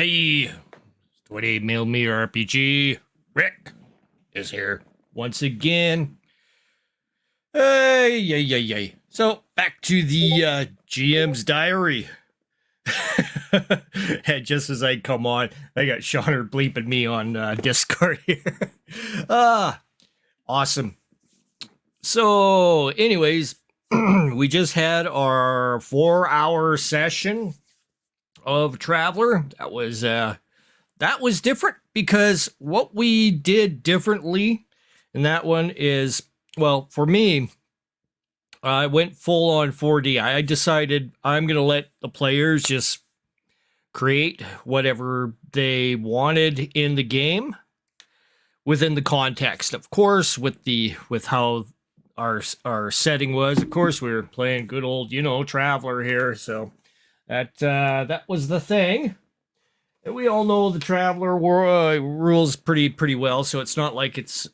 Hey, 28mm RPG. Rick is here once again. Hey, yay, yay, yay. So, back to the GM's Diary. And just as I come on, I got Shauner bleeping me on Discord here. ah, awesome. So, anyways, we just had our 4-hour session of Traveler. That was different because what we did differently in that one is, well, for me, I went full on 4D. I decided I'm going to let the players just create whatever they wanted in the game within the context. Of course, with how our setting was. Of course, we were playing good old, Traveler here, so that was the thing. And we all know the Traveler rules pretty well, so it's not like it's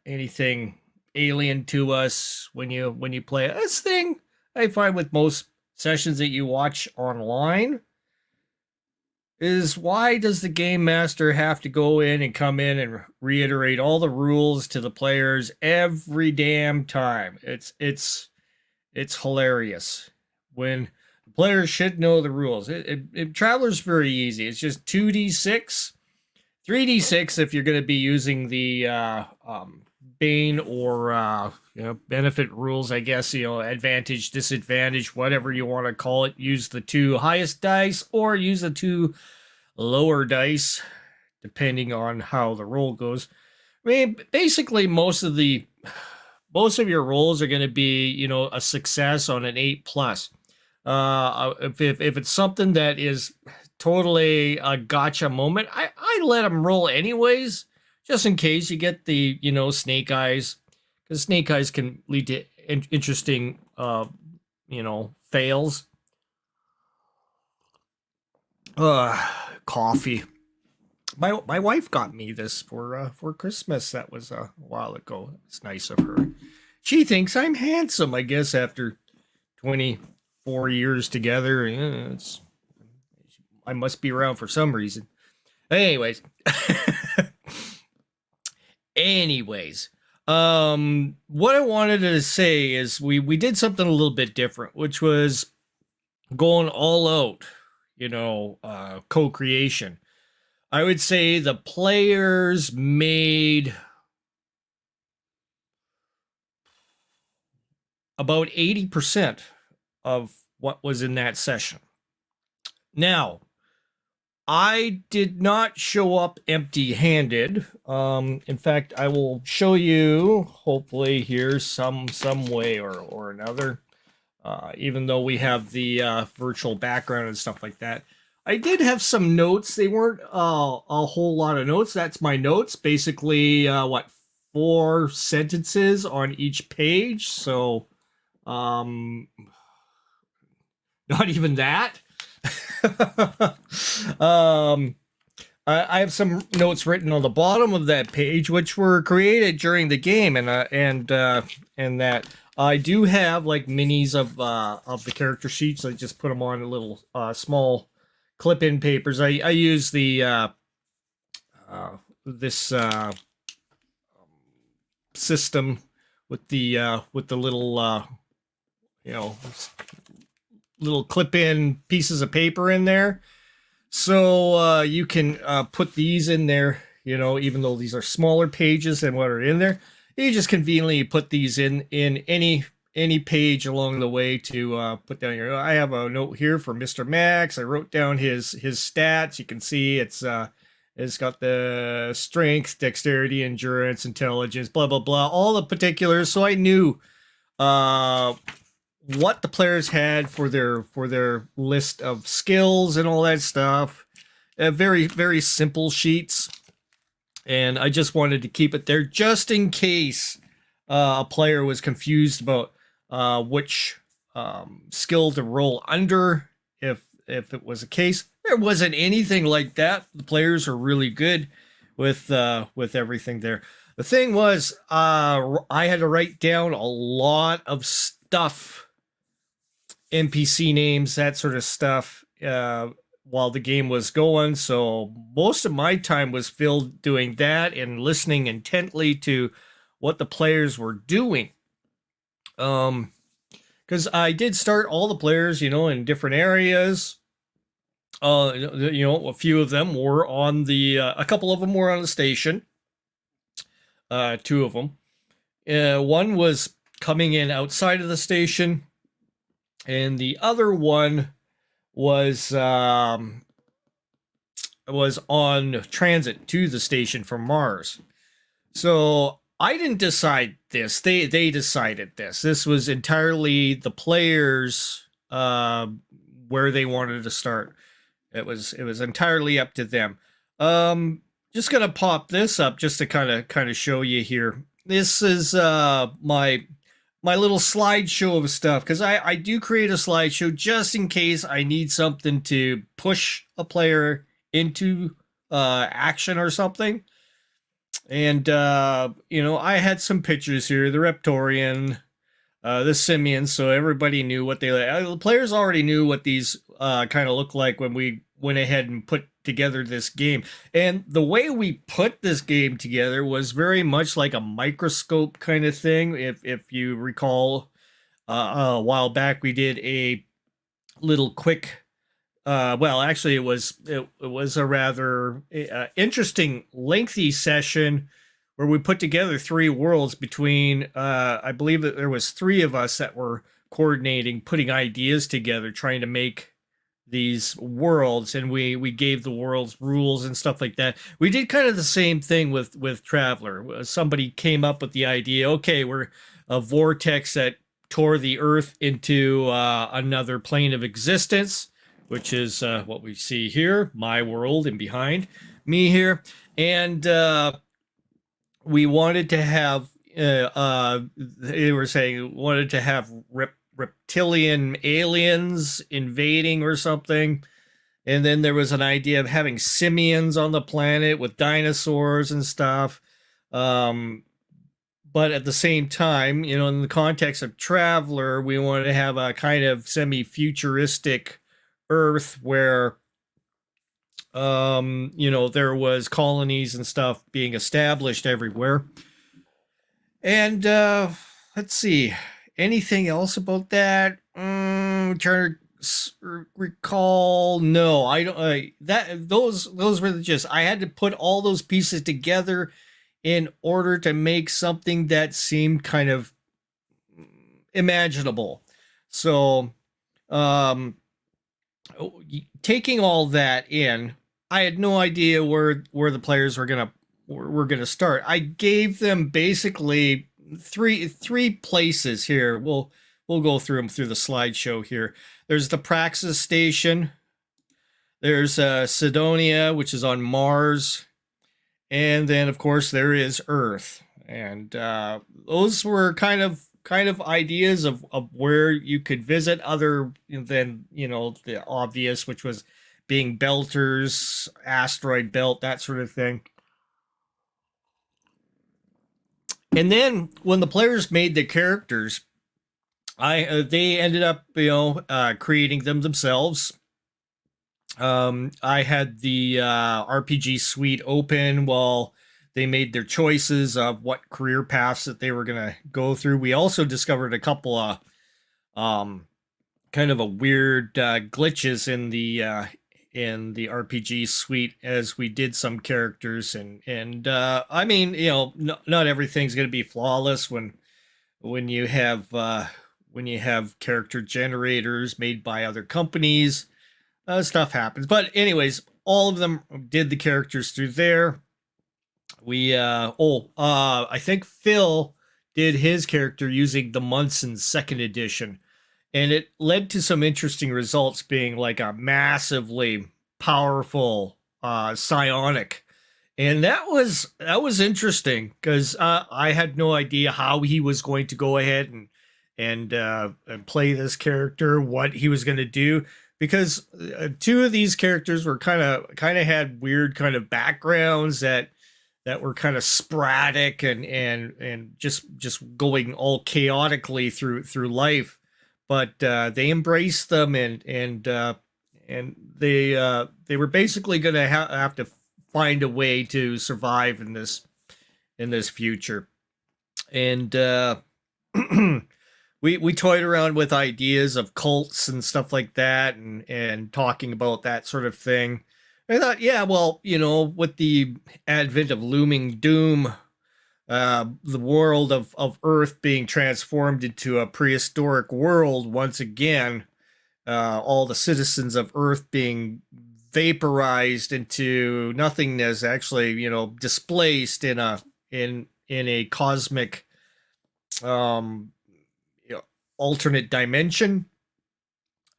anything alien to us when you play it. This thing I find with most sessions that you watch online is, why does the game master have to go in and come in and reiterate all the rules to the players every damn time? It's hilarious when players should know the rules. Traveler's very easy. It's just 2d6, 3d6 if you're going to be using the Bane or benefit rules, I guess, advantage, disadvantage, whatever you want to call it. Use the 2 highest dice or use the 2 lower dice, depending on how the roll goes. I mean, basically, most of your rolls are going to be, a success on an 8+. If it's something that is totally a gotcha moment, I let them roll anyways, just in case you get the, snake eyes, because snake eyes can lead to interesting, fails. Coffee. My wife got me this for Christmas. That was a while ago. It's nice of her. She thinks I'm handsome, I guess, after 24 years together. I must be around for some reason. Anyways. What I wanted to say is we did something a little bit different, which was going all out, co-creation. I would say the players made about 80% of what was in that session. Now, I did not show up empty-handed. In fact, I will show you, hopefully, here some way or another. Even though we have the virtual background and stuff like that, I did have some notes. They weren't a whole lot of notes. That's my notes. Basically, 4 sentences on each page. So, not even that. I have some notes written on the bottom of that page, which were created during the game, and that I do have like minis of the character sheets. I just put them on little small clip-in papers. I use the this system with the little little clip-in pieces of paper in there, so you can put these in there. Even though these are smaller pages than what are in there, you just conveniently put these in any page along the way to put down your. I have a note here for Mr. Max. I wrote down his stats. You can see it's got the strength, dexterity, endurance, intelligence, blah blah blah, all the particulars. So I knew what the players had for their list of skills and all that stuff. Very, very simple sheets. And I just wanted to keep it there just in case a player was confused about which skill to roll under, if it was a case. There wasn't anything like that. The players are really good with everything there. The thing was, I had to write down a lot of stuff, NPC names, that sort of stuff, while the game was going. So most of my time was filled doing that and listening intently to what the players were doing. Because I did start all the players, in different areas. A few of them were on a couple of them were on the station. Two of them. One was coming in outside of the station, and the other one was on transit to the station from Mars. So I didn't decide this. They decided this. This was entirely the players where they wanted to start. It was entirely up to them. Just gonna pop this up just to kind of show you here. This is my little slideshow of stuff, because I do create a slideshow just in case I need something to push a player into action or something. And I had some pictures here. The Reptorian, the Simian, so everybody knew what the players already knew what these kind of look like when we went ahead and put together this game. And the way we put this game together was very much like a microscope kind of thing. If you recall, a while back we did a little quick. Well, actually, it was a rather interesting, lengthy session where we put together 3 worlds between. I believe that there was 3 of us that were coordinating, putting ideas together, trying to make these worlds, and we gave the worlds rules and stuff like that. We did kind of the same thing with Traveler. Somebody came up with the idea. Okay, we're a vortex that tore the Earth into another plane of existence, which is what we see here, my world, and behind me here. And we wanted to have, they were saying, wanted to have reptilian aliens invading or something. And then there was an idea of having simians on the planet with dinosaurs and stuff. But at the same time, in the context of Traveler, we wanted to have a kind of semi-futuristic Earth where there was colonies and stuff being established everywhere. And let's see, anything else about that? Trying to recall. No, I don't. Those were the gist. I had to put all those pieces together in order to make something that seemed kind of imaginable. So, taking all that in, I had no idea where the players were gonna start. I gave them basically three places here. We'll go through them through the slideshow here. There's the Praxis station. There's Sidonia, which is on Mars, and then of course there is Earth. And those were kind of ideas of where you could visit, other than the obvious, which was being belters, asteroid belt, that sort of thing. And then when the players made the characters, they ended up creating them themselves. I had the RPG suite open while they made their choices of what career paths that they were going to go through. We also discovered a couple of kind of a weird glitches in the RPG suite as we did some characters, and I mean, not everything's going to be flawless when you have character generators made by other companies. Stuff happens, but anyways, all of them did the characters through there. We I think Phil did his character using the Munson second edition, and it led to some interesting results, being like a massively powerful psionic. And that was interesting, because I had no idea how he was going to go ahead and play this character, what he was going to do, because 2 of these characters were kind of had weird kind of backgrounds that were kind of sporadic and just going all chaotically through life. But they embraced them and and they were basically going to have to find a way to survive in this future. And we toyed around with ideas of cults and stuff like that, and talking about that sort of thing. I thought, yeah, well, with the advent of looming doom, the world of Earth being transformed into a prehistoric world once again, all the citizens of Earth being vaporized into nothingness, actually, displaced in a cosmic um, alternate dimension,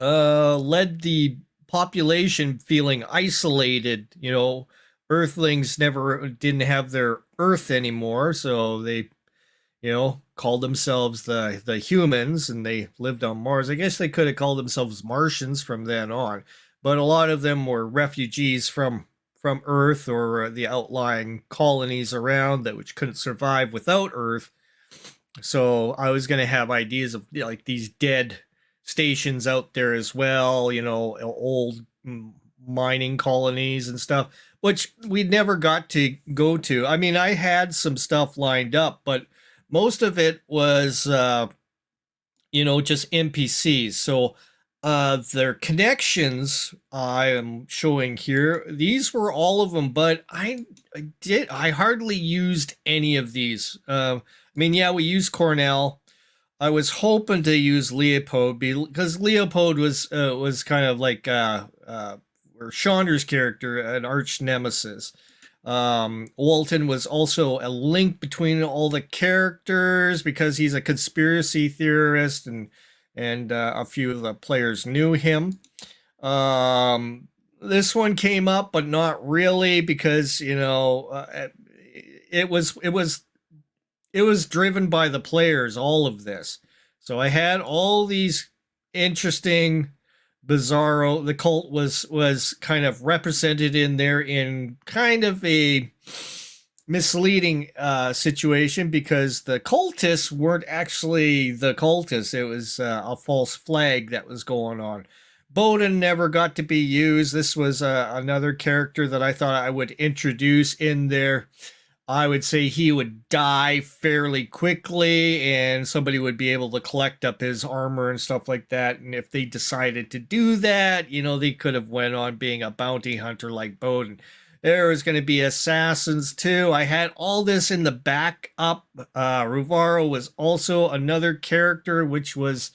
led the population feeling isolated. Earthlings never didn't have their Earth anymore, so they called themselves the humans, and they lived on Mars. I guess they could have called themselves Martians from then on, but a lot of them were refugees from Earth, or the outlying colonies around that which couldn't survive without Earth. So I was going to have ideas of like these dead stations out there as well, old mining colonies and stuff, which we never got to go to. I mean, I had some stuff lined up, but most of it was, just NPCs. So their connections I am showing here, these were all of them, but I hardly used any of these. I mean, yeah, we used Cornell. I was hoping to use Leopold because Leopold was kind of like or Chandra's character, an arch nemesis. Walton was also a link between all the characters because he's a conspiracy theorist, and a few of the players knew him. This one came up, but not really, because it was driven by the players, all of this. So I had all these interesting, bizarro. The cult was kind of represented in there in kind of a misleading situation, because the cultists weren't actually the cultists. It was a false flag that was going on. Bowden never got to be used. This was another character that I thought I would introduce in there. I would say he would die fairly quickly, and somebody would be able to collect up his armor and stuff like that. And if they decided to do that, they could have went on being a bounty hunter like Bowden. There was going to be assassins too. I had all this in the backup. Ruvaro was also another character which was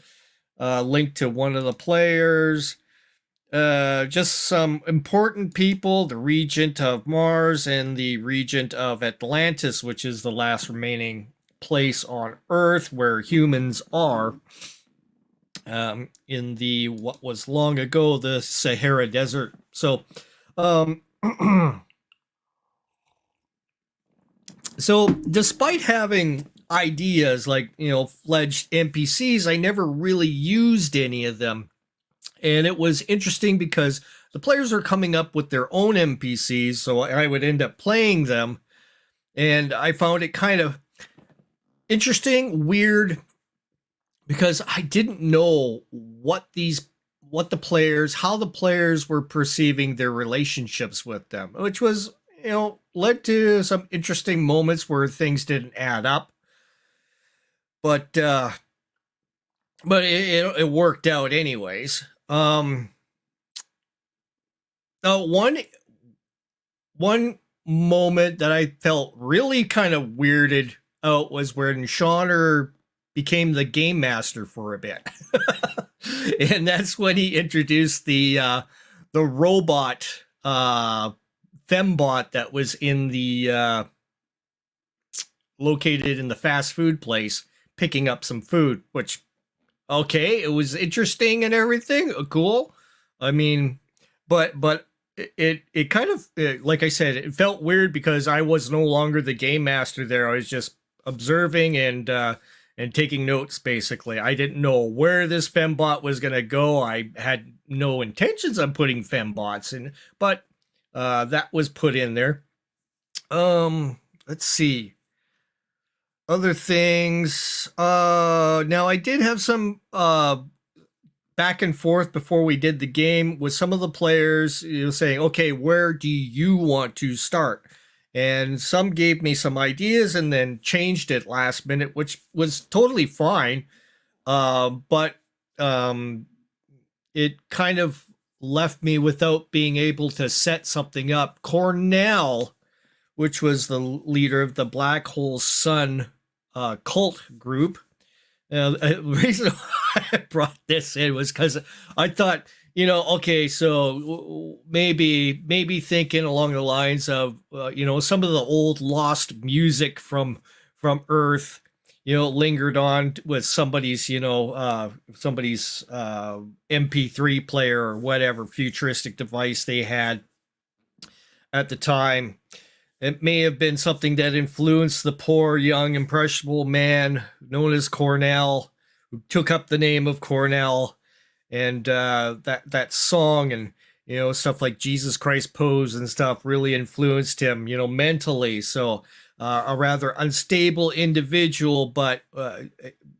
linked to one of the players. Just some important people, the Regent of Mars and the Regent of Atlantis, which is the last remaining place on Earth where humans are, in the what was long ago the Sahara Desert. So so despite having ideas like fledged NPCs, I never really used any of them. And it was interesting because the players are coming up with their own NPCs, so I would end up playing them. And I found it kind of interesting, weird, because I didn't know how the players were perceiving their relationships with them, which was, led to some interesting moments where things didn't add up. But it worked out anyways. Now, one moment that I felt really kind of weirded out was when Shauner became the game master for a bit. And that's when he introduced the robot fembot that was in the located in the fast food place picking up some food, which, okay, it was interesting and everything, cool. I mean, but it kind of, like I said, it felt weird because I was no longer the game master there. I was just observing and taking notes. Basically, I didn't know where this fembot was going to go. I had no intentions of putting fembots in, but that was put in there. Let's see. Other things. Now I did have some back and forth before we did the game with some of the players, saying, okay, where do you want to start? And some gave me some ideas and then changed it last minute, which was totally fine. But um, it kind of left me without being able to set something up. Cornell, which was the leader of the Black Hole Sun cult group. The reason why I brought this in was because I thought, okay, so maybe thinking along the lines of, some of the old lost music from Earth, lingered on with somebody's MP3 player or whatever futuristic device they had at the time. It may have been something that influenced the poor, young, impressionable man known as Cornell, who took up the name of Cornell, and that song and stuff like Jesus Christ Pose and stuff really influenced him, mentally. So a rather unstable individual, but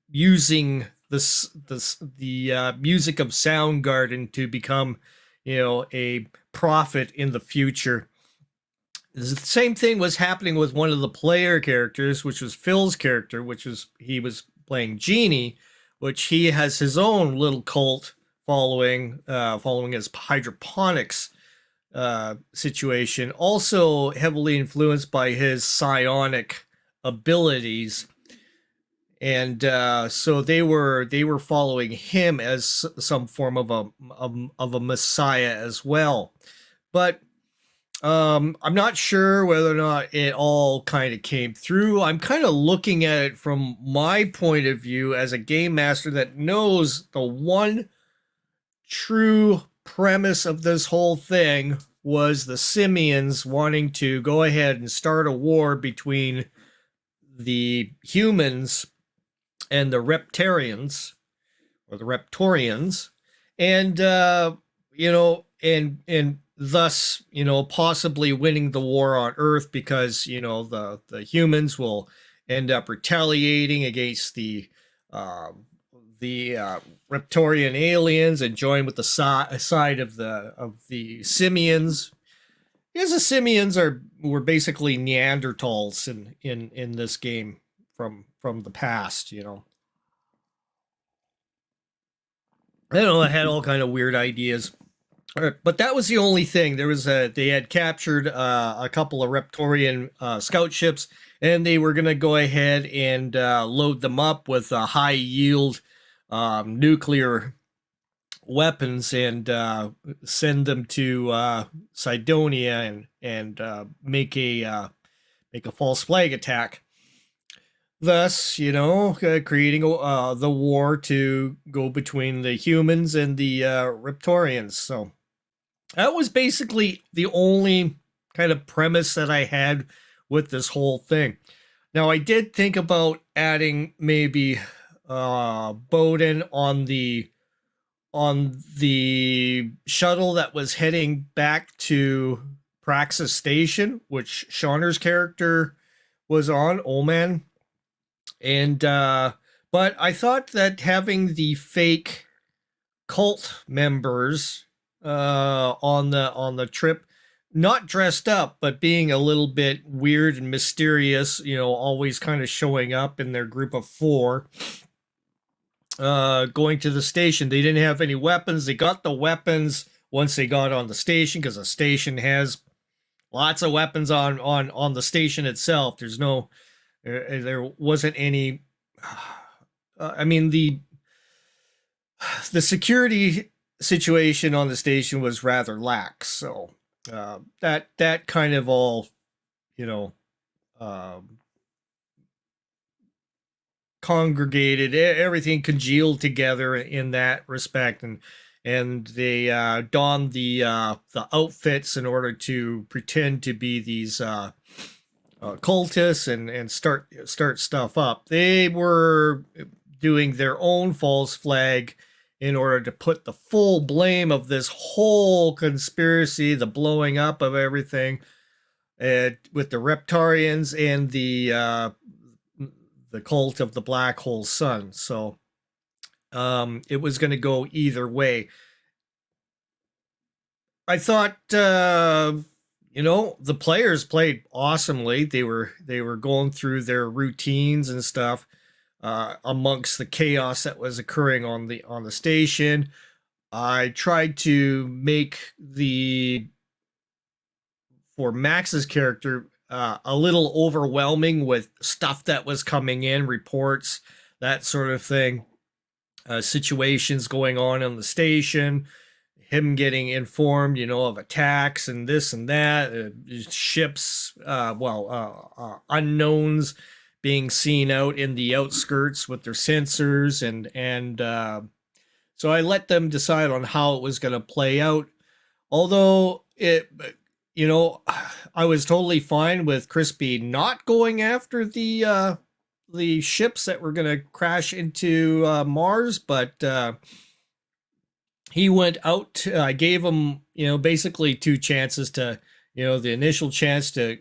using the music of Soundgarden to become, a prophet in the future. The same thing was happening with one of the player characters, which was Phil's character, he was playing Genie, which he has his own little cult following his hydroponics situation, also heavily influenced by his psionic abilities. And so they were following him as some form of a messiah as well. But I'm not sure whether or not it all kind of came through. I'm kind of looking at it from my point of view as a game master that knows the one true premise of this whole thing was the simians wanting to go ahead and start a war between the humans and the reptarians, or the Reptorians, and and thus possibly winning the war on Earth, because the humans will end up retaliating against the Reptorian aliens and join with the side of the simians. Because the simians were basically Neanderthals in this game from the past. I don't know. I had all kind of weird ideas. But that was the only thing. They had captured a couple of Reptorian scout ships, and they were going to go ahead and load them up with high yield nuclear weapons and send them to Cydonia and make a false flag attack. Thus, creating the war to go between the humans and the Reptorians. So that was basically the only kind of premise that I had with this whole thing. Now, I did think about adding maybe Bowden on the shuttle that was heading back to Praxis Station, which Shauner's character was on, Oman. And but I thought that having the fake cult members on the trip, not dressed up, but being a little bit weird and mysterious, always kind of showing up in their group of four, going to the station. They didn't have any weapons. They got the weapons once they got on the station, because the station has lots of weapons on the station itself. There wasn't any. I mean, the security situation on the station was rather lax, so that kind of all, congregated. Everything congealed together in that respect, and they donned the outfits in order to pretend to be these cultists and start stuff up. They were doing their own false flag in order to put the full blame of this whole conspiracy, the blowing up of everything, with the Reptarians and the cult of the Black Hole Sun. So It was going to go either way. I thought, the players played awesomely. They were going through their routines and stuff amongst the chaos that was occurring on the station. I tried to make the for Max's character a little overwhelming with stuff that was coming in, reports, that sort of thing, situations going on the station, him getting informed, of attacks and this and that, ships, unknowns being seen out in the outskirts with their sensors, and so I let them decide on how it was going to play out. Although I was totally fine with Crispy not going after the ships that were going to crash into Mars, but he went out. I gave him, basically two chances to, the initial chance to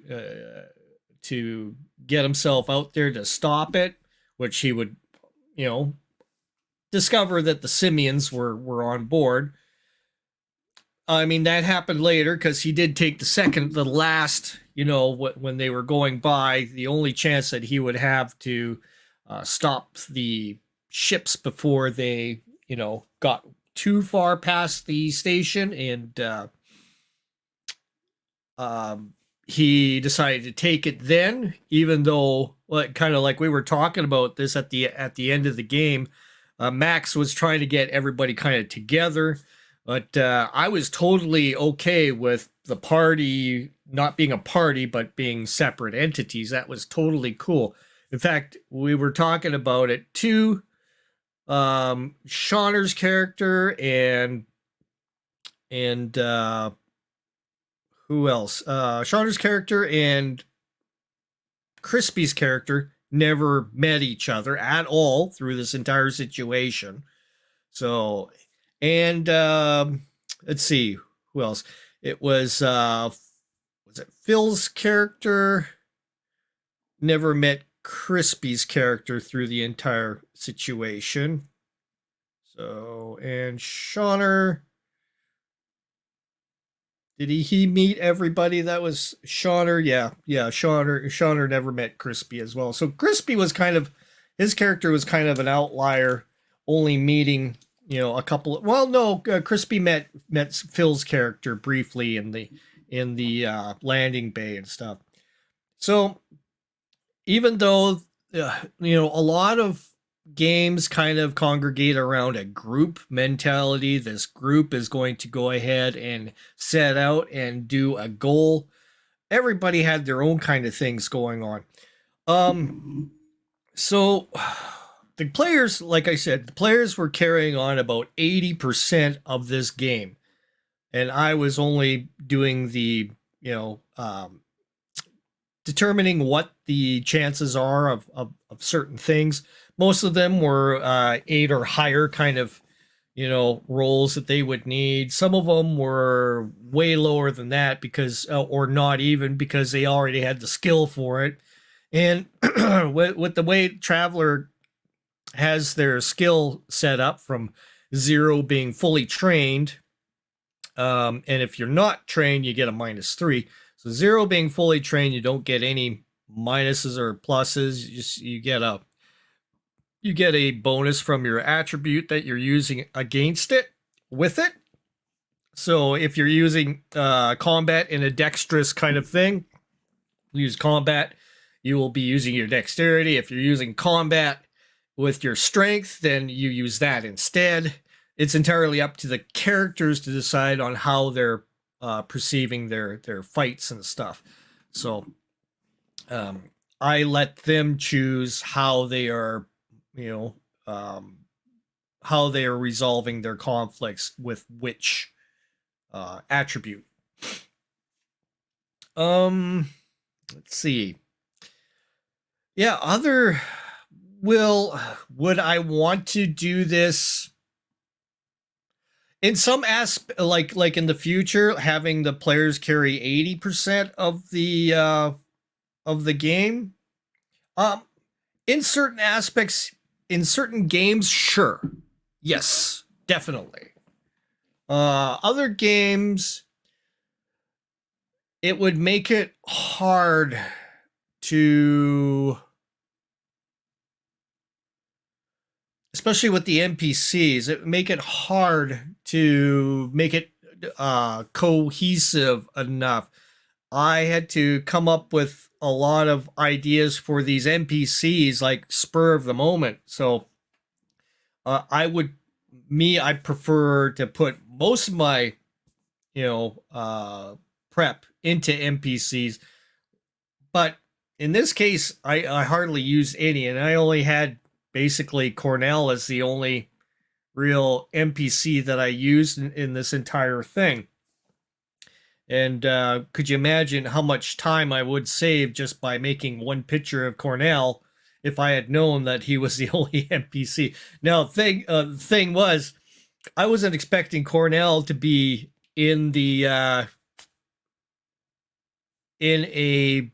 get himself out there to stop it, which he would, discover that the simians were on board. I mean, that happened later because he did take the last, when they were going by, the only chance that he would have to stop the ships before they, got too far past the station, and he decided to take it then, even though, kind of like we were talking about this at the end of the game, Max was trying to get everybody kind of together. But I was totally okay with the party not being a party, but being separate entities. That was totally cool. In fact, we were talking about it too. Shauner's character and who else? Shauner's character and Crispy's character never met each other at all through this entire situation. So, and let's see who else. It was it Phil's character never met Crispy's character through the entire situation. So, and Shauner, did he meet everybody that was Shauner? Yeah, Shauner never met Crispy as well. So Crispy was his character was kind of an outlier, only meeting, a couple of, well, no, Crispy met Phil's character briefly in the landing bay and stuff. So even though a lot of games kind of congregate around a group mentality, this group is going to go ahead and set out and do a goal. Everybody had their own kind of things going on. So the players, like I said, the players were carrying on about 80% of this game, and I was only doing the determining what the chances are of certain things. Most of them were 8 or higher kind of, roles that they would need. Some of them were way lower than that because, or not even, because they already had the skill for it. And with the way Traveler has their skill set up from 0 being fully trained, and if you're not trained, you get a -3. So 0 being fully trained, you don't get any minuses or pluses. You get a bonus from your attribute that you're using against it with it. So if you're using combat in a dexterous kind of thing, use combat, you will be using your dexterity. If you're using combat with your strength, then you use that instead. It's entirely up to the characters to decide on how they're perceiving their fights and stuff. So I let them choose how they are, how they are resolving their conflicts with which attribute. Let's see. Yeah, would I want to do this in some aspect, like in the future, having the players carry 80% of the game? In certain aspects, in certain games, sure. Yes, definitely. Other games, it would make it hard to, especially with the NPCs, it would make it hard to make it cohesive enough. I had to come up with a lot of ideas for these NPCs, like spur of the moment. So I would, I prefer to put most of my, prep into NPCs. But in this case, I hardly used any, and I only had basically Cornell as the only real NPC that I used in this entire thing. And could you imagine how much time I would save just by making one picture of Cornell if I had known that he was the only NPC? Now, thing was, I wasn't expecting Cornell to be in the in a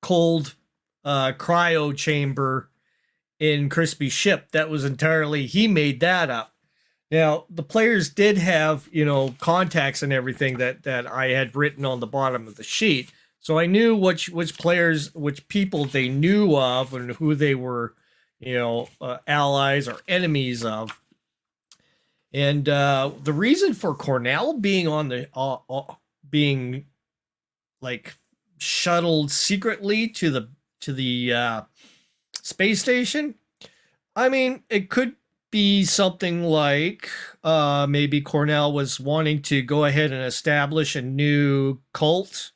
cold cryo chamber in Crispy Ship. That was entirely, he made that up. Now, the players did have, contacts and everything that I had written on the bottom of the sheet. So I knew which players, which people they knew of and who they were, allies or enemies of. And the reason for Cornell being on the, being like shuttled secretly to the space station, I mean, it could be something like maybe Cornell was wanting to go ahead and establish a new cult,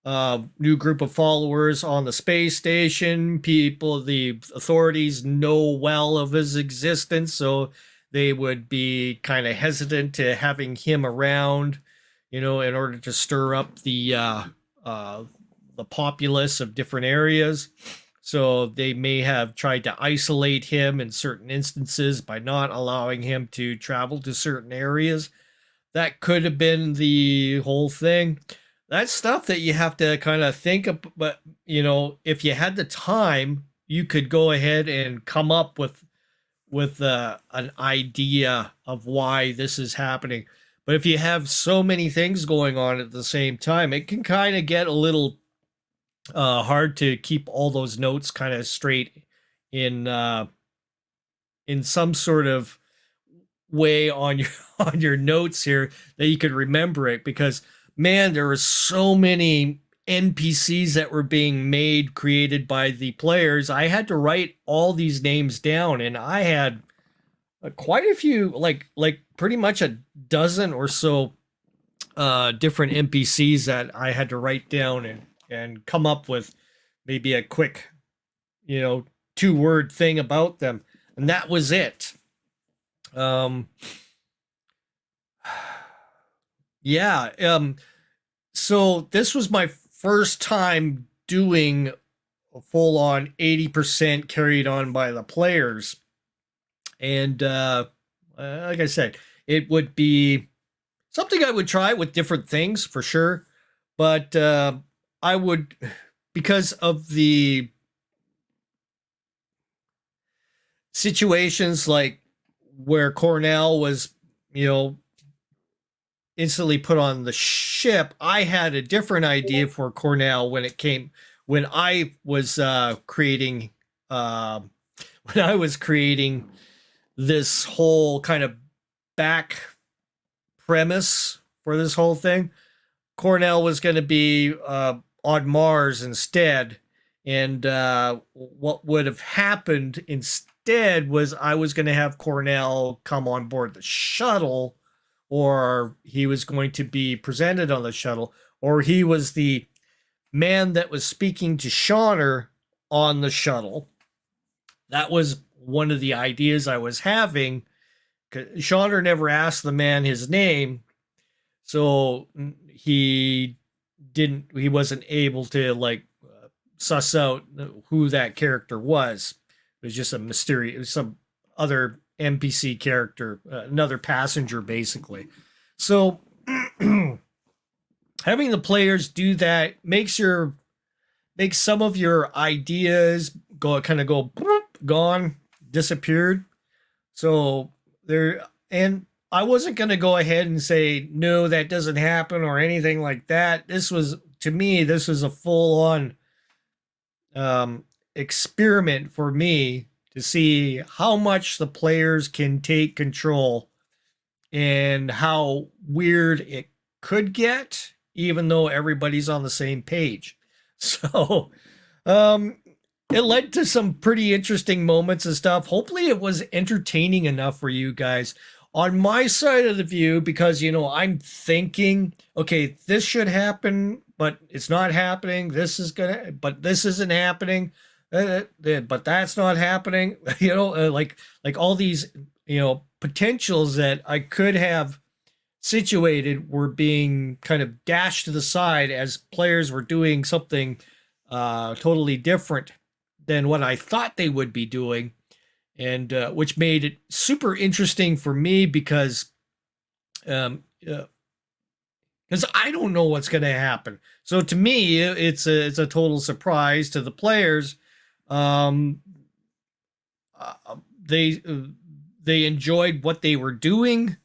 new group of followers on the space station. People, the authorities know well of his existence, so they would be kind of hesitant to having him around, in order to stir up the populace of different areas. So they may have tried to isolate him in certain instances by not allowing him to travel to certain areas. That could have been the whole thing. That's stuff that you have to kind of think of, but if you had the time, you could go ahead and come up with an idea of why this is happening. But if you have so many things going on at the same time, it can kind of get a little hard to keep all those notes kind of straight in some sort of way on your on your notes here that you could remember it, because man, there were so many NPCs that were being created by the players. I had to write all these names down, and I had quite a few, like pretty much a dozen or so different NPCs that I had to write down and come up with maybe a quick, 2-word thing about them, and that was it. Yeah. So this was my first time doing a full-on 80% carried on by the players, and like I said, it would be something I would try with different things for sure, but I would, because of the situations like where Cornell was, instantly put on the ship, I had a different idea for Cornell when I was creating when I was creating this whole kind of back premise for this whole thing. Cornell was going to be on Mars instead. And what would have happened instead was I was going to have Cornell come on board the shuttle, or he was going to be presented on the shuttle, or he was the man that was speaking to Shauner on the shuttle. That was one of the ideas I was having. Shauner never asked the man his name, so he wasn't able to suss out who that character was. It was just a mysterious, some other NPC character, another passenger basically. So having the players do that makes some of your ideas go gone, disappeared. So there, and I wasn't going to go ahead and say no, that doesn't happen or anything like that. This was, to me, this was a full on experiment for me to see how much the players can take control and how weird it could get, even though everybody's on the same page. So, um, it led to some pretty interesting moments and stuff. Hopefully, it was entertaining enough for you guys. On my side of the view, because I'm thinking, okay, this should happen, but it's not happening. But this isn't happening. But that's not happening. Like all these, potentials that I could have situated were being kind of dashed to the side as players were doing something totally different than what I thought they would be doing, and which made it super interesting for me because I don't know what's going to happen. So to me, it's a total surprise. To the players, um, they they enjoyed what they were doing,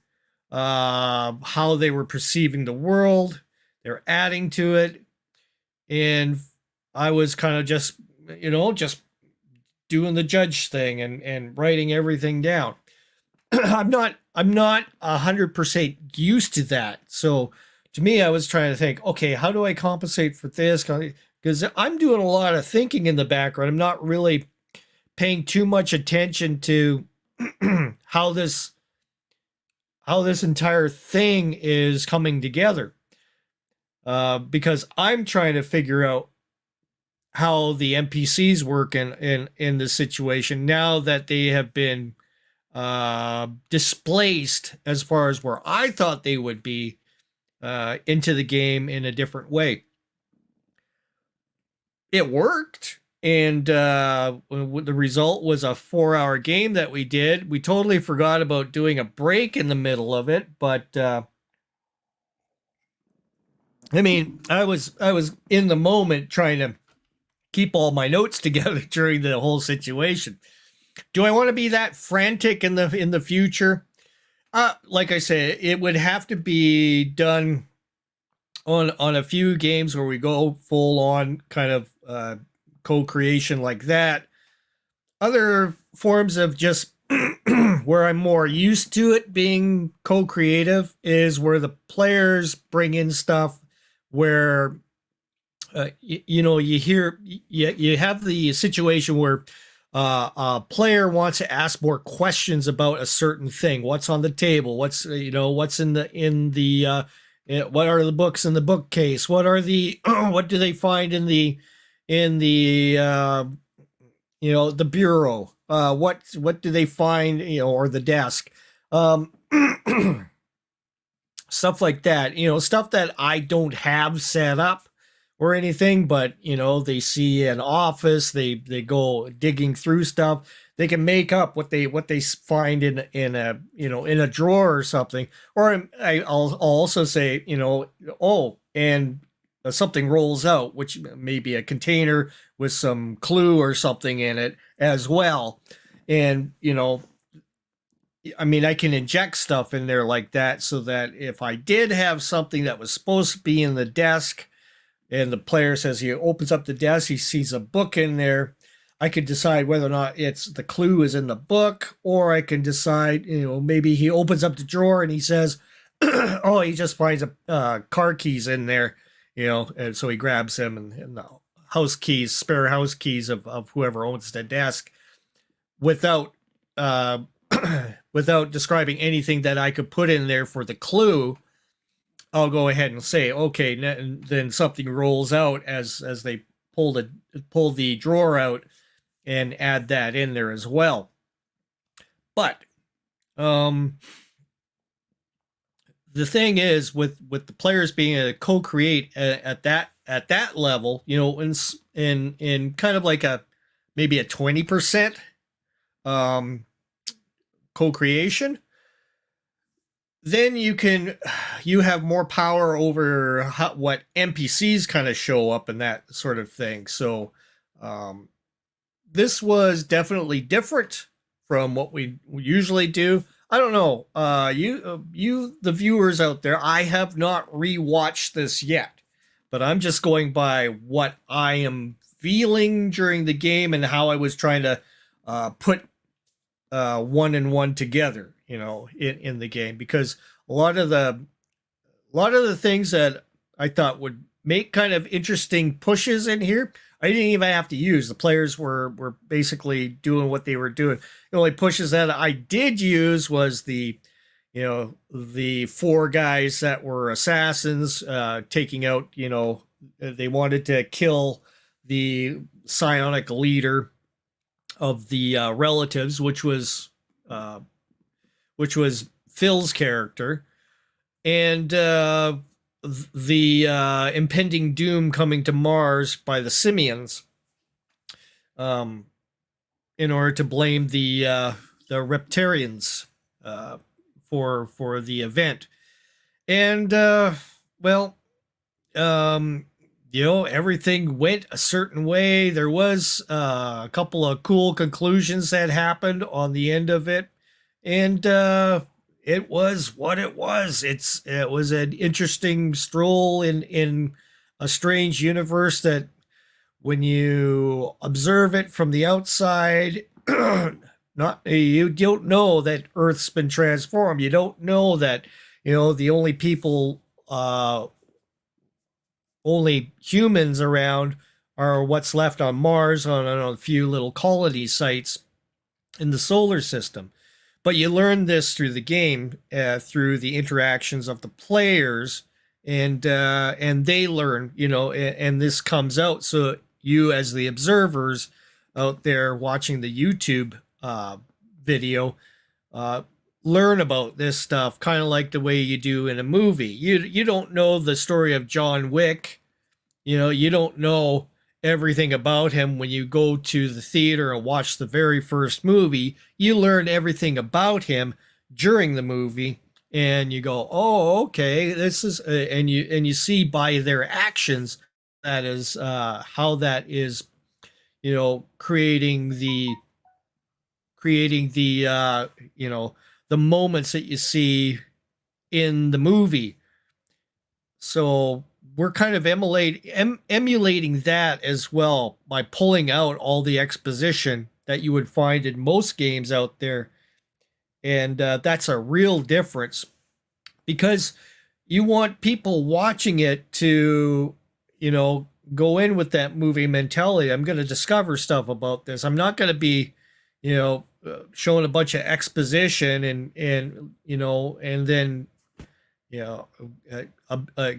how they were perceiving the world. They're adding to it, and I was kind of just doing the judge thing and writing everything down. I'm not 100% used to that. So to me, I was trying to think, okay, how do I compensate for this? Because I'm doing a lot of thinking in the background. I'm not really paying too much attention to how this entire thing is coming together. Because I'm trying to figure out how the NPCs work in this situation now that they have been displaced as far as where I thought they would be into the game in a different way. It worked, and the result was a 4-hour game that we did. We totally forgot about doing a break in the middle of it, but I mean, I was in the moment trying to keep all my notes together during the whole situation. Do I want to be that frantic in the future? Like I said, it would have to be done on a few games where we go full on kind of co-creation like that. Other forms of just where I'm more used to it being co-creative is where the players bring in stuff where you have the situation where a player wants to ask more questions about a certain thing. What's on the table? What's in the what are the books in the bookcase? What are the what do they find in the the bureau? What do they find, or the desk? Stuff like that. Stuff that I don't have set up or anything, but they see an office, they go digging through stuff, they can make up what they find in a drawer or something. Or I'll also say, oh, and something rolls out, which may be a container with some clue or something in it as well. And I mean, I can inject stuff in there like that, so that if I did have something that was supposed to be in the desk, and the player says he opens up the desk, he sees a book in there, I could decide whether or not the clue is in the book, or I can decide, maybe he opens up the drawer and he says, oh, he just finds a car keys in there, and so he grabs them and the spare house keys of whoever owns the desk, without without describing anything that I could put in there for the clue. I'll go ahead and say, okay, then something rolls out as they pull the drawer out and add that in there as well. But the thing is, with the players being able to co-create at that level, in kind of like maybe a 20% co-creation, then you have more power over what NPCs kind of show up and that sort of thing. So this was definitely different from what we usually do. I don't know. You, the viewers out there, I have not rewatched this yet, but I'm just going by what I am feeling during the game and how I was trying to put one and one together, in the game, because a lot of the a lot of the things that I thought would make kind of interesting pushes in here, I didn't even have to use. The players were basically doing what they were doing. The only pushes that I did use was the four guys that were assassins, taking out, they wanted to kill the psionic leader of the relatives, which was Phil's character, and the impending doom coming to Mars by the simians, um, in order to blame the Reptarians for the event. And well, everything went a certain way. There was a couple of cool conclusions that happened on the end of it, and it was what it was. It was an interesting stroll in a strange universe that, when you observe it from the outside, not you don't know that Earth's been transformed. You don't know that the only people, only humans around are what's left on Mars, on a few little colony sites in the solar system. But you learn this through the game, through the interactions of the players, and they learn, and this comes out. So you, as the observers out there watching the YouTube video, learn about this stuff, kind of like the way you do in a movie. You don't know the story of John Wick. You don't know everything about him when you go to the theater and watch the very first movie. You learn everything about him during the movie, and you go, "Oh, okay, this is," and you see by their actions that is how that is, creating the the moments that you see in the movie. So we're kind of emulating that as well, by pulling out all the exposition that you would find in most games out there. And that's a real difference, because you want people watching it to, go in with that movie mentality. I'm going to discover stuff about this. I'm not going to be, showing a bunch of exposition and then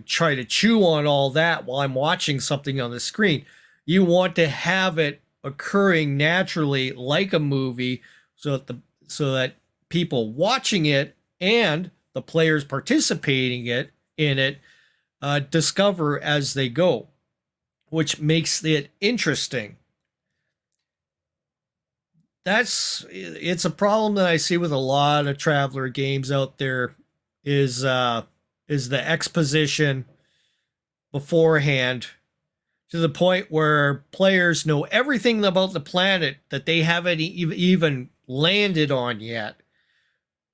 try to chew on all that while I'm watching something on the screen. You want to have it occurring naturally, like a movie, so that people watching it and the players participating in it discover as they go, which makes it interesting. It's a problem that I see with a lot of Traveler games out there, is the exposition beforehand, to the point where players know everything about the planet that they haven't even landed on yet.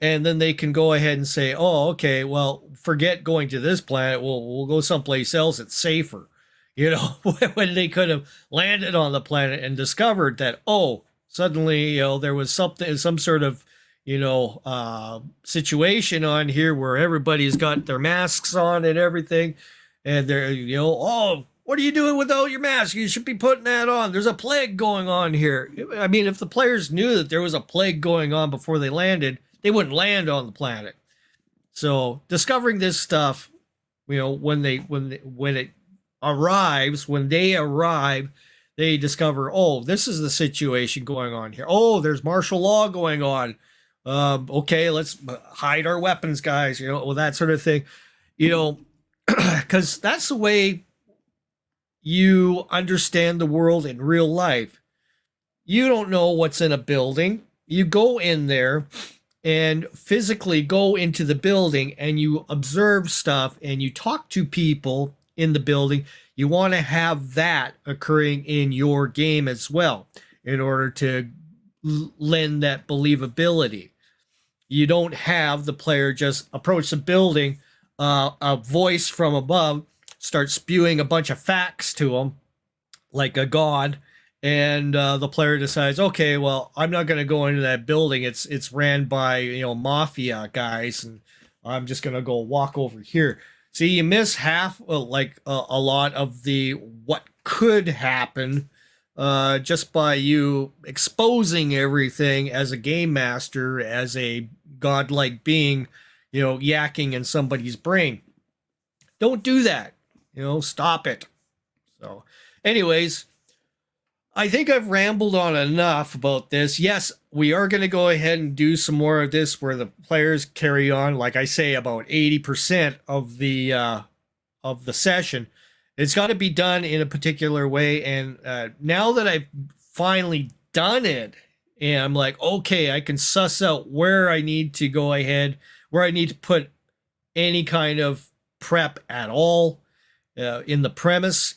And then they can go ahead and say, "Oh, okay, well, forget going to this planet. We'll go someplace else. It's safer." When they could have landed on the planet and discovered that, oh, suddenly, there was some sort of, situation on here where everybody's got their masks on and everything, and they're, "Oh, what are you doing without your mask? You should be putting that on. There's a plague going on here." I mean, if the players knew that there was a plague going on before they landed, they wouldn't land on the planet. So discovering this stuff, when it arrives, when they arrive, they discover, oh, this is the situation going on here. Oh, there's martial law going on. Okay, let's hide our weapons, guys. That sort of thing. Because that's the way you understand the world in real life. You don't know what's in a building. You go in there and physically go into the building, and you observe stuff, and you talk to people in the building. You want to have that occurring in your game as well, in order to lend that believability. you don't have the player just approach the building, a voice from above starts spewing a bunch of facts to them like a god, and the player decides, okay, well, I'm not going to go into that building. It's ran by mafia guys, and I'm just going to go walk over here. See, you miss half, a lot of the what could happen just by you exposing everything as a game master, as a godlike being, yakking in somebody's brain. Don't do that. Stop it. So, anyways, I think I've rambled on enough about this. Yes, we are going to go ahead and do some more of this where the players carry on, like I say, about 80% of the session. It's got to be done in a particular way. And now that I've finally done it, and I'm like, okay, I can suss out where I need to go ahead, where I need to put any kind of prep at all in the premise,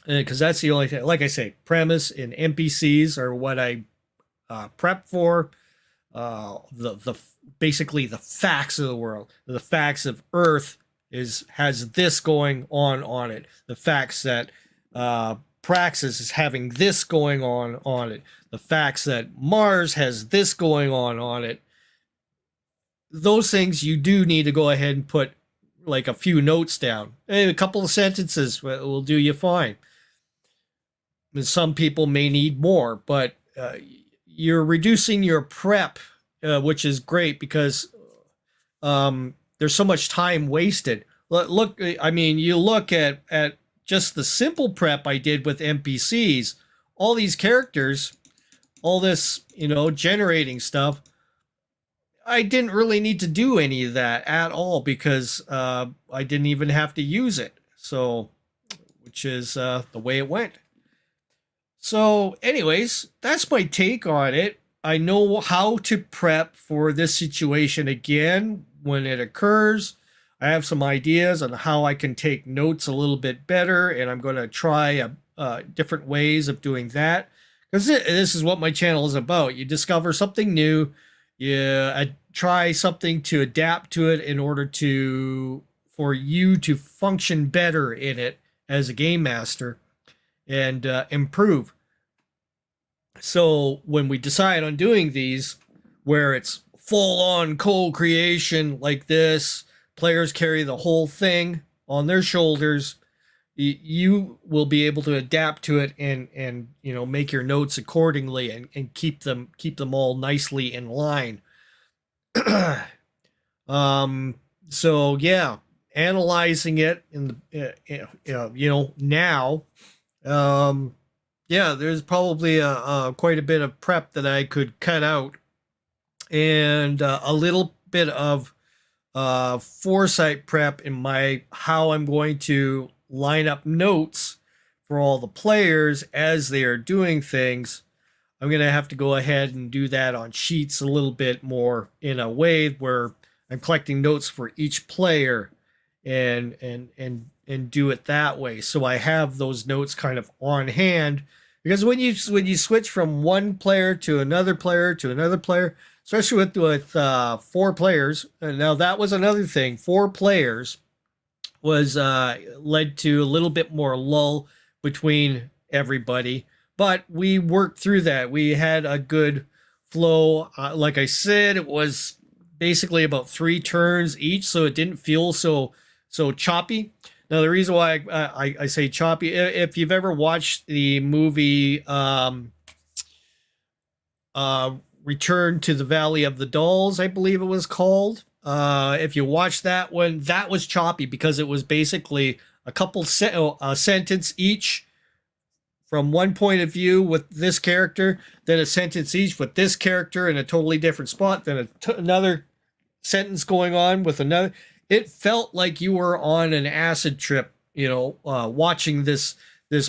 because that's the only thing. Like I say, premise and NPCs are what I prep for. The basically the facts of the world, the facts of Earth has this going on it. The facts that Praxis is having this going on it. The facts that Mars has this going on it. Those things you do need to go ahead and put like a few notes down. A couple of sentences will do you fine. Some people may need more, but you're reducing your prep, which is great because there's so much time wasted. Look, I mean, you look at just the simple prep I did with NPCs, all these characters, all this, generating stuff. I didn't really need to do any of that at all because I didn't even have to use it. So, which is the way it went. So, anyways, that's my take on it. I know how to prep for this situation again when it occurs. I have some ideas on how I can take notes a little bit better, and I'm going to try different ways of doing that. Because this is what my channel is about. You discover something new, you try something to adapt to it in order for you to function better in it as a game master and improve. So when we decide on doing these, where it's full-on co-creation like this, players carry the whole thing on their shoulders, you will be able to adapt to it and make your notes accordingly and keep them all nicely in line. So yeah, analyzing it in the now, yeah, there's probably quite a bit of prep that I could cut out, and a little bit of foresight prep in how I'm going to line up notes for all the players as they are doing things. I'm going to have to go ahead and do that on sheets a little bit more in a way where I'm collecting notes for each player and do it that way. So I have those notes kind of on hand, because when you switch from one player to another player to another player, especially with 4 players, and now that was another thing. 4 players was led to a little bit more lull between everybody, but we worked through that. We had a good flow. Like I said, it was basically about 3 turns each, so it didn't feel so choppy. Now, the reason why I say choppy, if you've ever watched the movie Return to the Valley of the Dolls, I believe it was called. If you watch that one, that was choppy because it was basically a couple sentence each from one point of view with this character, then a sentence each with this character in a totally different spot, then another sentence going on with another. It felt like you were on an acid trip, watching this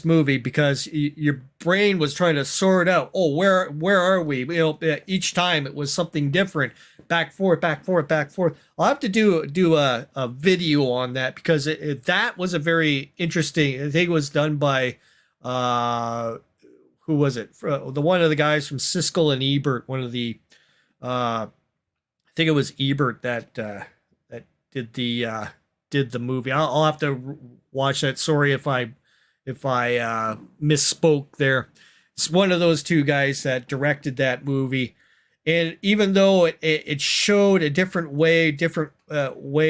movie, because your brain was trying to sort out, where are we? Each time it was something different, back forth. I'll have to do a video on that, because that was a very interesting. I think it was done by who was it? The one of the guys from Siskel and Ebert, one of the think it was Ebert that did the movie. I'll have to watch that. Sorry if I misspoke there. It's one of those two guys that directed that movie, and even though it showed a different way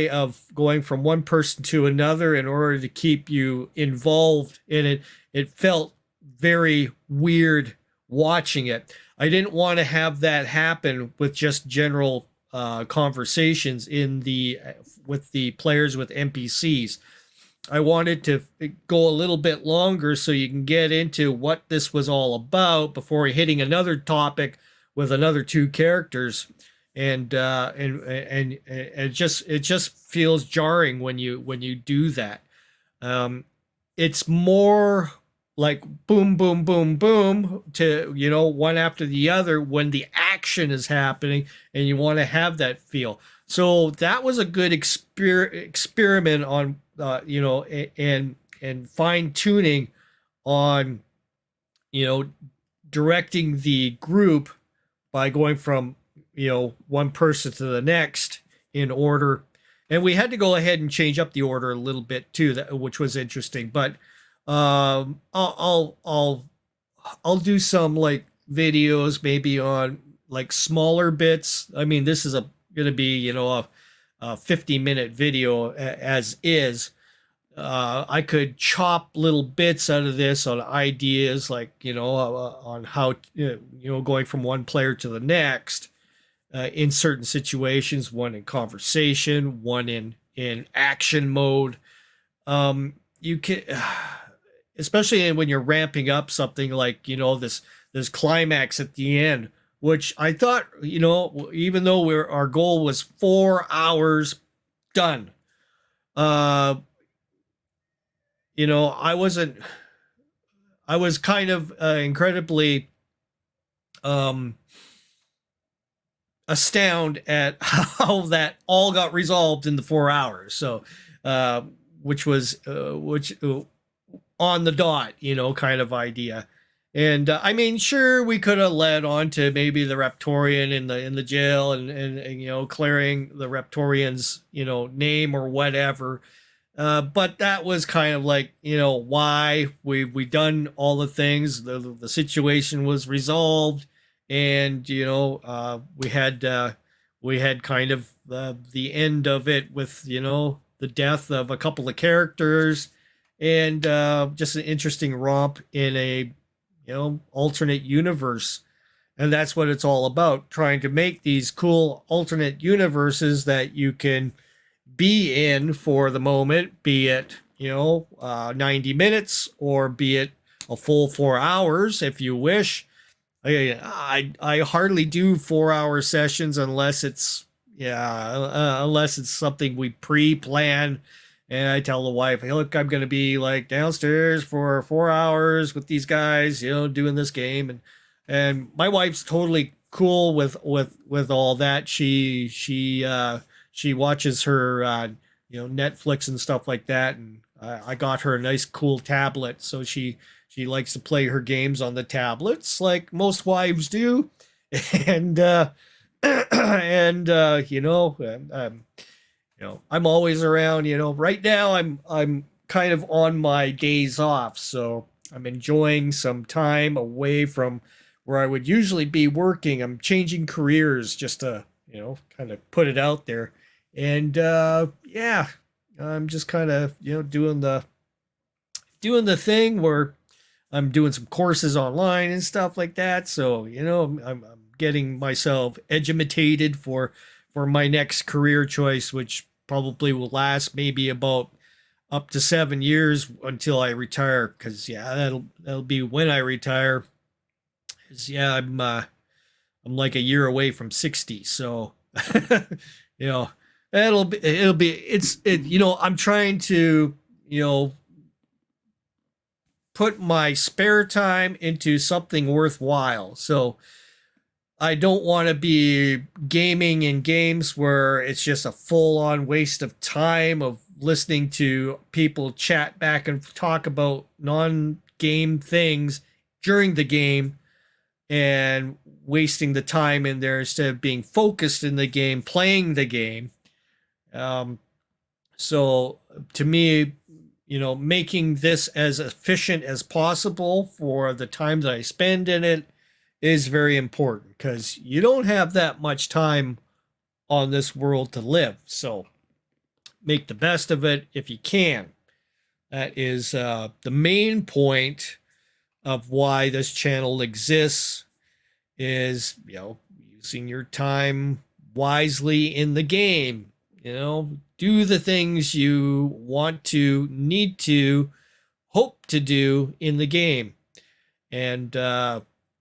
of going from one person to another in order to keep you involved in it, it felt very weird watching it. I didn't want to have that happen with just general conversations in the with the players with NPCs. I wanted to go a little bit longer so you can get into what this was all about before hitting another topic with another two characters, and it just feels jarring when you do that. Um, it's more like boom, boom, boom, boom to, one after the other when the action is happening, and you want to have that feel. So that was a good experiment on, and fine tuning on, you know, directing the group by going from, one person to the next in order. And we had to go ahead and change up the order a little bit too, which was interesting. But I'll do some like videos maybe on like smaller bits. I mean, this is going to be, a 50-minute video as is. I could chop little bits out of this on ideas like, on how, going from one player to the next in certain situations, one in conversation, one in action mode. You can, especially when you're ramping up something like, this climax at the end, which I thought, even though our goal was 4 hours done, I wasn't, I was kind of incredibly astounded at how that all got resolved in the 4 hours. So, which on the dot, kind of idea. And I mean, sure, we could have led on to maybe the Raptorian in the jail, and clearing the Raptorian's name or whatever. But that was kind of like, why we done all the things. The situation was resolved, and we had kind of the end of it with the death of a couple of characters, and just an interesting romp in a alternate universe. And that's what it's all about, trying to make these cool alternate universes that you can be in for the moment, be it 90 minutes or be it a full 4 hours if you wish. I hardly do 4 hour sessions unless it's something we pre-plan. And I tell the wife, hey, look, I'm going to be like downstairs for 4 hours with these guys, doing this game. And my wife's totally cool with all that. She watches her, Netflix and stuff like that. And I got her a nice cool tablet. So she likes to play her games on the tablets like most wives do. And, I'm always around, right now I'm kind of on my days off. So I'm enjoying some time away from where I would usually be working. I'm changing careers just to, kind of put it out there. And, yeah, I'm just kind of, doing the thing where I'm doing some courses online and stuff like that. So, I'm getting myself edumated for my next career choice, which probably will last maybe about up to 7 years until I retire. Cause yeah, that'll be when I retire. 'Cause, yeah, I'm like a year away from 60. So, you know, I'm trying to, put my spare time into something worthwhile. So I don't want to be gaming in games where it's just a full on waste of time of listening to people chat back and talk about non game things during the game. and wasting the time in there instead of being focused in the game, playing the game. So to me, making this as efficient as possible for the time that I spend in it is very important, because you don't have that much time on this world to live. So make the best of it if you can. That is the main point of why this channel exists, is, using your time wisely in the game. Do the things you want to, need to, hope to do in the game. And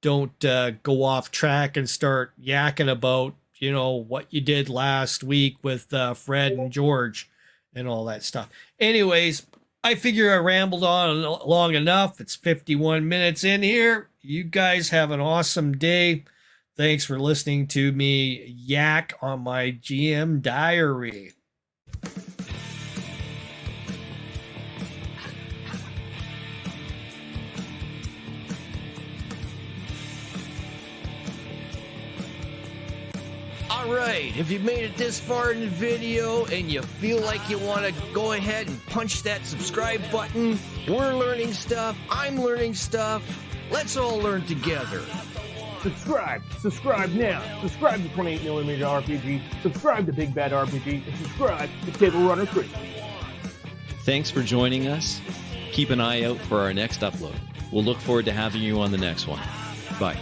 don't go off track and start yakking about, what you did last week with Fred and George and all that stuff. Anyways, I figure I rambled on long enough. It's 51 minutes in here. You guys have an awesome day. Thanks for listening to me yak on my GM Diary. All right, if you've made it this far in the video and you feel like you want to go ahead and punch that subscribe button, we're learning stuff, I'm learning stuff, let's all learn together. Subscribe now. Subscribe to 28mm RPG, subscribe to Big Bad RPG, and subscribe to Table Runner 3. Thanks for joining us. Keep an eye out for our next upload. We'll look forward to having you on the next one. Bye.